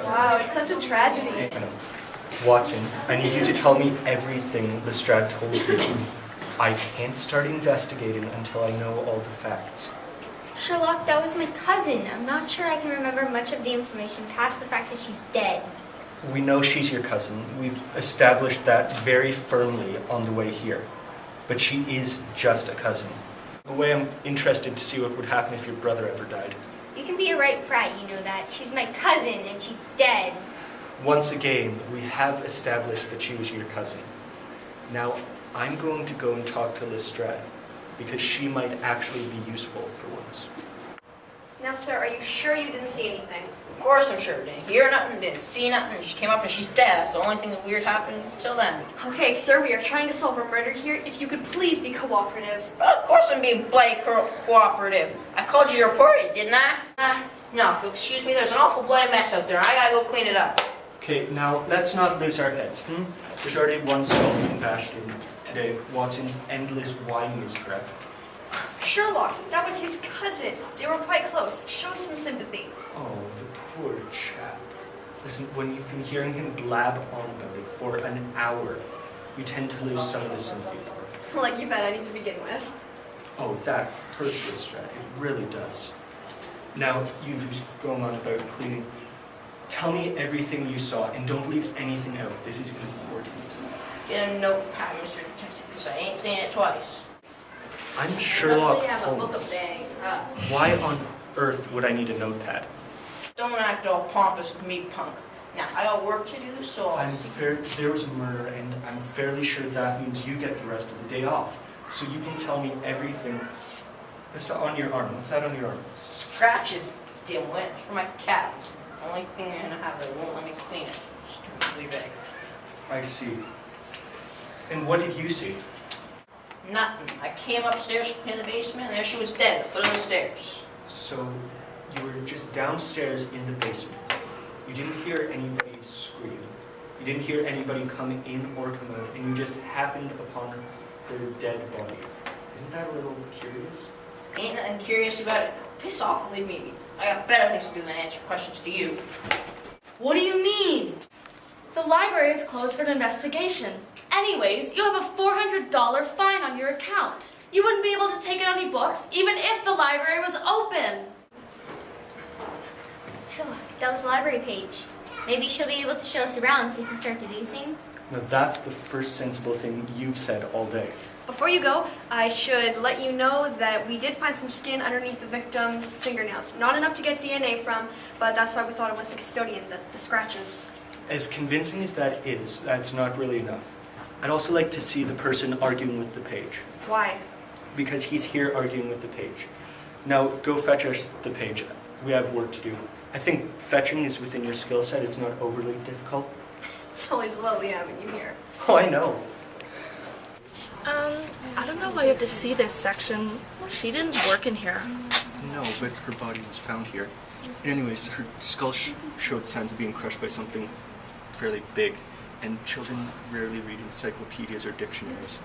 Wow, it's such a tragedy. Watson, I need you to tell me everything Lestrade told you. I can't start investigating until I know all the facts. Sherlock, that was my cousin. I'm not sure I can remember much of the information past the fact that she's dead. We know she's your cousin. We've established that very firmly on the way here. But she is just a cousin. In a way, I'm interested to see what would happen if your brother ever died. You can be a right brat, you know that. She's my cousin and she's dead. Once again, we have established that she was your cousin. Now, I'm going to go and talk to Lestrade, because she might actually be useful for once. Now, sir, are you sure you didn't see anything? Of course I'm sure. Didn't hear nothing, didn't see nothing. She came up and she's dead. That's the only thing that weird happened until then. Okay, sir, we are trying to solve a murder here. If you could please be cooperative. Well, of course I'm being bloody cooperative. I called you to report it, didn't I? No, if you'll excuse me, there's an awful bloody mess out there. I gotta go clean it up. Okay, now let's not lose our heads. There's already one skull being bashed in today if Watson's endless whining is correct. Sherlock, that was his cousin. They were quite close. Show some sympathy. Oh, the poor chap. Listen, when you've been hearing him blab on about it for an hour, you tend to lose some of the sympathy for it. Like you've had any to begin with. Oh, that hurts Lestrade. It really does. Now, you who's going on about cleaning, tell me everything you saw and don't leave anything out. This is important. Get a notepad, Mr. Detective, because I ain't saying it twice. I'm Sherlock have a book of Holmes. dang. Why on earth would I need a notepad? Don't act all pompous with me, punk. Now, I got work to do, so There was a murder, and I'm fairly sure that means you get the rest of the day off. So you can tell me everything. What's on your arm? What's that on your arm? Scratches, dimwit. It's for my cat. Only thing I'm gonna have that won't let me clean it. Stupidly big. I see. And what did you see? Nothing. I came upstairs to clean the basement, and there she was dead at the foot of the stairs. So you were just downstairs in the basement. You didn't hear anybody scream. You didn't hear anybody come in or come out, and you just happened upon her dead body. Isn't that a little curious? Ain't nothing curious about it. Piss off and leave me be. I got better things to do than answer questions to you. What do you mean? The library is closed for an investigation. Anyways, you have a $400 fine on your account. You wouldn't be able to take out any books, even if the library was open. Sherlock, that was the library page. Maybe she'll be able to show us around so you can start deducing. Now that's the first sensible thing you've said all day. Before you go, I should let you know that we did find some skin underneath the victim's fingernails. Not enough to get DNA from, but that's why we thought it was the custodian, the scratches. As convincing as that is, that's not really enough. I'd also like to see the person arguing with the page. Why? Because he's here arguing with the page. Now, go fetch us the page. We have work to do. I think fetching is within your skill set. It's not overly difficult. It's always lovely having you here. Oh, I know. I don't know why you have to see this section. She didn't work in here. No, but her body was found here. Anyways, her skull showed signs of being crushed by something fairly big, and children rarely read encyclopedias or dictionaries.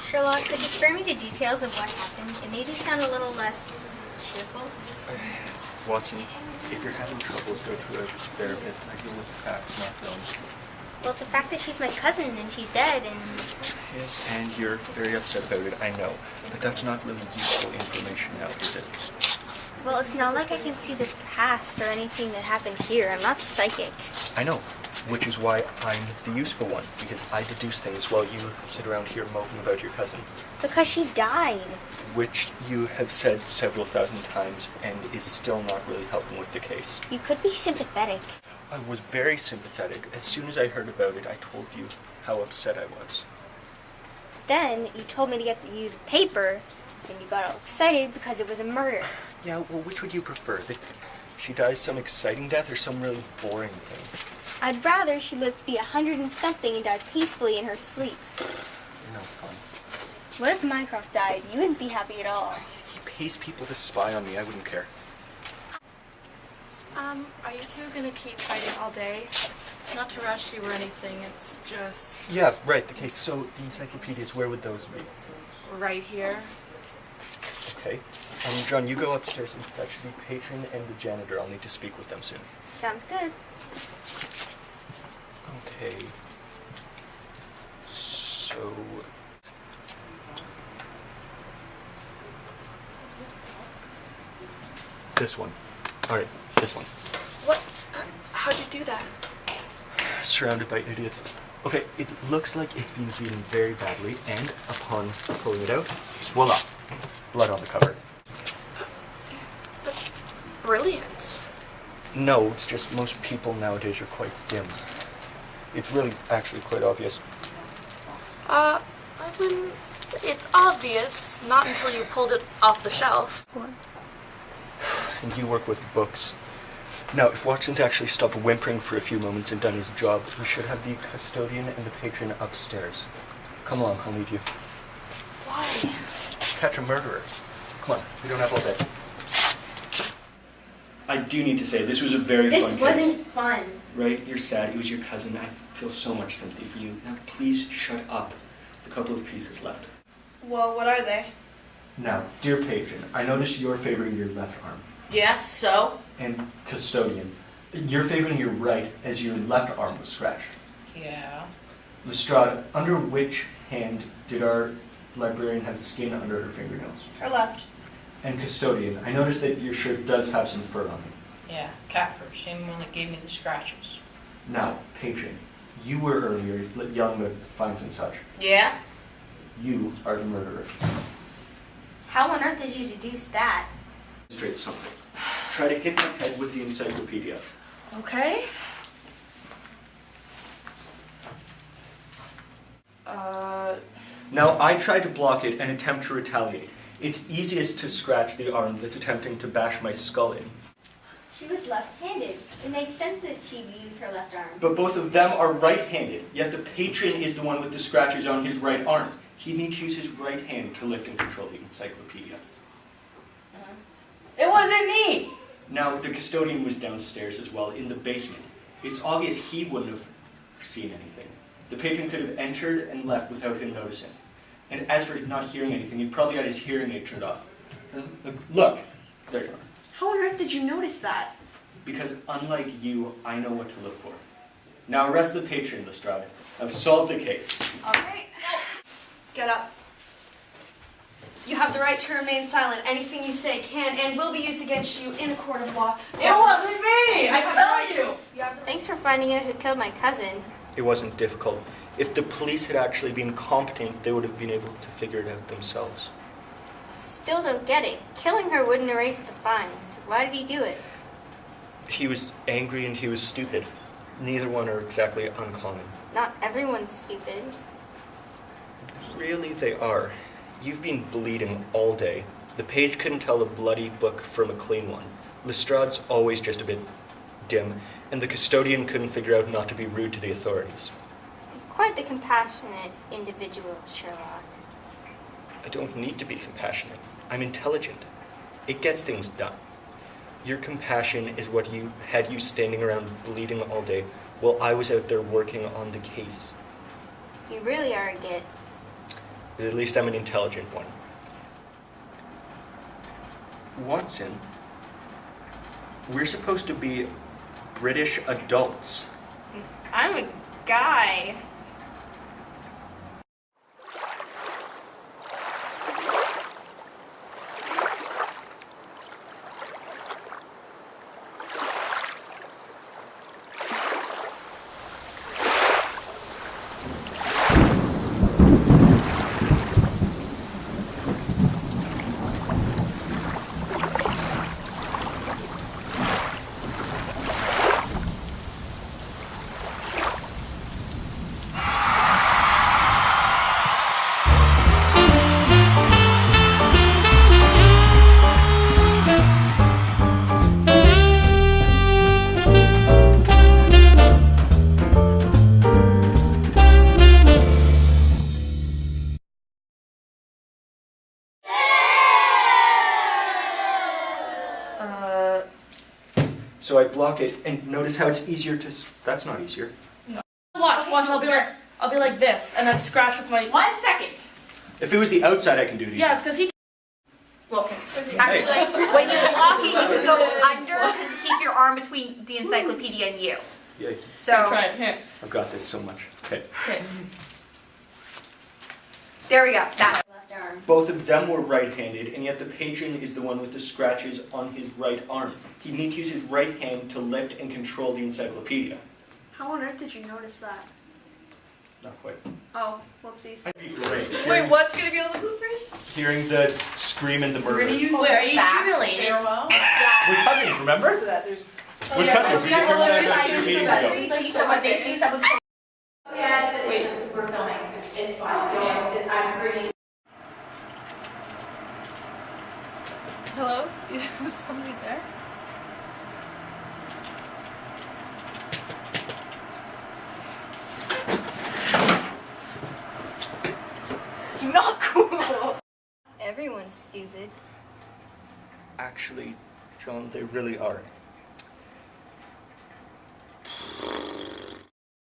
Sherlock, could you spare me the details of what happened? It made you sound a little less cheerful. Watson, if you're having troubles, go to a therapist. I deal with facts, not films. Well, it's a fact that she's my cousin and she's dead and... Yes, and you're very upset about it, I know. But that's not really useful information now, is it? Well, it's not like I can see the past or anything that happened here. I'm not psychic. I know, which is why I'm the useful one, because I deduce things while you sit around here moping about your cousin. Because she died. Which you have said several thousand times and is still not really helping with the case. You could be sympathetic. I was very sympathetic. As soon as I heard about it, I told you how upset I was. Then you told me to get you the paper, and you got all excited because it was a murder. Yeah, well, which would you prefer? That she dies some exciting death or some really boring thing? I'd rather she lived to be 100 and something and died peacefully in her sleep. You're no fun. What if Mycroft died? You wouldn't be happy at all. He pays people to spy on me. I wouldn't care. Are you two gonna keep fighting all day? Not to rush you or anything, it's just... Yeah, right, the case. So, the encyclopedias, where would those be? right here. Okay. John, you go upstairs and fetch the patron and the janitor. I'll need to speak with them soon. Sounds good. Okay. So... this one. Alright, this one. What? How'd you do that? Surrounded by idiots. Okay, it looks like it's been beaten very badly, and upon pulling it out, voila, blood on the cover. That's brilliant. No, it's just most people nowadays are quite dim. It's really actually quite obvious. I wouldn't say it's obvious, not until you pulled it off the shelf. And you work with books. Now, if Watson's actually stopped whimpering for a few moments and done his job, we should have the custodian and the patron upstairs. Come along, I'll meet you. Why? Catch a murderer. Come on, we don't have all day. I do need to say, this was a very fun case. This wasn't fun. Right? You're sad. It was your cousin. I feel so much sympathy for you. Now, please shut up. A couple of pieces left. Well, what are they? Now, dear patron, I noticed you're favoring your left arm. Yeah, so? And custodian, you're favoring your right as your left arm was scratched. Yeah. Lestrade, under which hand did our librarian have skin under her fingernails? Her left. And custodian, I noticed that your shirt does have some fur on it. Yeah, cat fur. Same one that gave me the scratches. Now, patron, you were earlier young but fines and such. Yeah? You are the murderer. How on earth did you deduce that? Straight something. Try to hit my head with the encyclopedia. Okay. Now, I tried to block it and attempt to retaliate. It's easiest to scratch the arm that's attempting to bash my skull in. She was left-handed. It makes sense that she'd use her left arm. But both of them are right-handed, yet the patron is the one with the scratches on his right arm. He'd need to use his right hand to lift and control the encyclopedia. It wasn't me! Now, the custodian was downstairs as well, in the basement. It's obvious he wouldn't have seen anything. The patron could have entered and left without him noticing. And as for not hearing anything, he probably had his hearing aid turned off. Look, there you are. How on earth did you notice that? Because unlike you, I know what to look for. Now arrest the patron, Lestrade. I've solved the case. All right. Get up. You have the right to remain silent. Anything you say can and will be used against you in a court of law. It wasn't me! I tell you! Thanks for finding out who killed my cousin. It wasn't difficult. If the police had actually been competent, they would have been able to figure it out themselves. Still don't get it. Killing her wouldn't erase the fines. Why did he do it? He was angry and he was stupid. Neither one are exactly uncommon. Not everyone's stupid. Really, they are. You've been bleeding all day. The page couldn't tell a bloody book from a clean one. Lestrade's always just a bit dim, and the custodian couldn't figure out not to be rude to the authorities. He's quite the compassionate individual, Sherlock. I don't need to be compassionate. I'm intelligent. It gets things done. Your compassion is what had you standing around bleeding all day while I was out there working on the case. You really are a git. But at least I'm an intelligent one. Watson, we're supposed to be British adults. I'm a guy. So I block it, and notice how it's easier to... That's not easier. Watch, I'll be like this, and then scratch with my... 1 second. If it was the outside, I can do it easier. Yeah, it's because he... Well, actually, when you lock it, you can go under because to keep your arm between the encyclopedia and you. Yeah, So Try it. Here. I've got this so much. Okay. Okay. there we go. That's Left arm. Both of them were right-handed, and yet the patron is the one with the scratches on his right arm. He'd need to use his right hand to lift and control the encyclopedia. How on earth did you notice that? Not quite. Oh, whoopsies. That'd be great. Wait, what's gonna be on the bloopers? Hearing the scream and the murder. Wait, are you two related? We're cousins, remember? We're cousins. We just learned that a few meetings ago. Oh yeah, we're filming. It's fine. I'm screaming. Hello? Is somebody there? Not cool. Everyone's stupid. Actually, John, they really are.